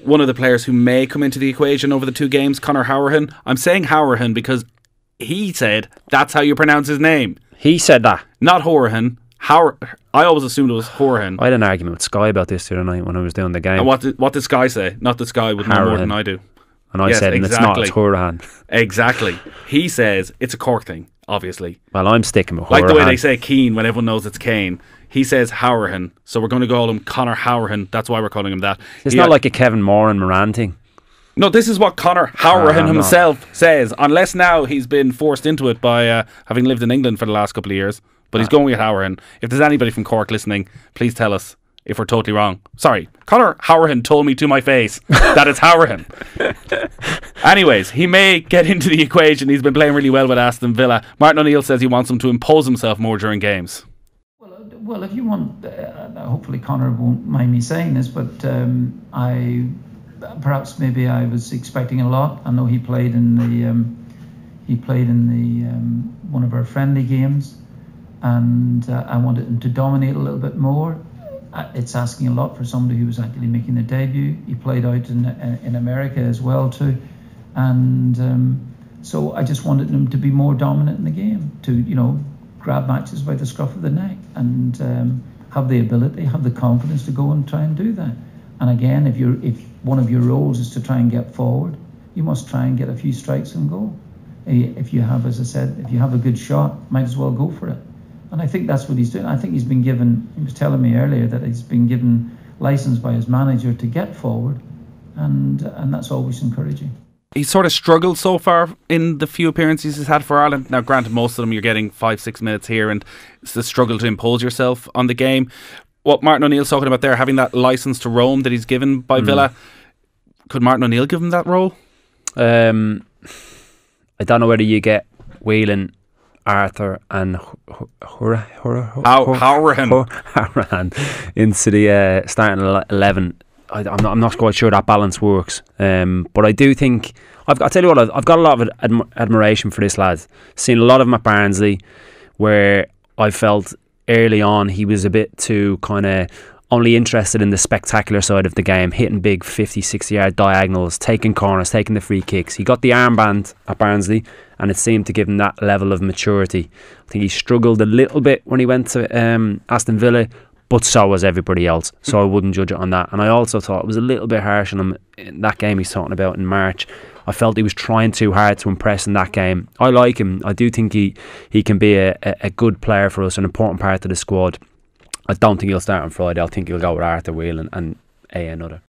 One of the players who may come into the equation over the 2 games, Conor Hourihane. I'm saying Hourihane because he said that's how you pronounce his name. He said that. Not Hourihane. I always assumed it was Hourihane. I had an argument with Sky about this the other night when I was doing the game. And what did Sky say? Not that Sky would know more than I do. And I said, exactly. It's not, it's Hourihane. Exactly. He says it's a Cork thing, obviously. Well, I'm sticking with Hourihane. Like the way they say Keane when everyone knows it's Kane. He says Hourihane, so we're going to call him Conor Hourihane. That's why we're calling him that. It's not like a Kevin Moore and Moran thing. No, this is what Conor Hourihane himself says. Unless now he's been forced into it by having lived in England for the last couple of years. But he's going with Hourihane. If there's anybody from Cork listening, please tell us if we're totally wrong. Sorry, Conor Hourihane told me to my face that it's Hourihane. Anyways, he may get into the equation. He's been playing really well with Aston Villa. Martin O'Neill says he wants him to impose himself more during games. Well, if you want, hopefully Conor won't mind me saying this, but maybe I was expecting a lot. I know he played in the one of our friendly games, and I wanted him to dominate a little bit more. It's asking a lot for somebody who was actually making a debut. He played out in America as well too, and so I just wanted him to be more dominant in the game, to grab matches by the scruff of the neck and have the ability, have the confidence to go and try and do that. And again, if one of your roles is to try and get forward, you must try and get a few strikes and goal. If you have, as I said, if you have a good shot, might as well go for it. And I think that's what he's doing. I think he's been given, he was telling me earlier that he's been given license by his manager to get forward, and that's always encouraging. He's sort of struggled so far in the few appearances he's had for Ireland. Now, granted, most of them you're getting 5-6 minutes here, and it's the struggle to impose yourself on the game. What Martin O'Neill's talking about there, having that licence to roam that he's given by Villa, could Martin O'Neill give him that role? I don't know whether you get Whelan, Arthur and Hourihane into the starting 11. I'm not quite sure that balance works, but I do think I'll tell you what, I've got a lot of admiration for this lad. Seen a lot of him at Barnsley, where I felt early on he was a bit too kind of only interested in the spectacular side of the game, hitting big 50-60 yard diagonals, taking corners, taking the free kicks. He got the armband at Barnsley, and it seemed to give him that level of maturity. I think he struggled a little bit when he went to Aston Villa, but so was everybody else, so I wouldn't judge it on that. And I also thought it was a little bit harsh on him in that game he's talking about in March. I felt he was trying too hard to impress in that game. I like him. I do think he can be a good player for us, an important part of the squad. I don't think he'll start on Friday. I think he'll go with Arthur Whelan and another.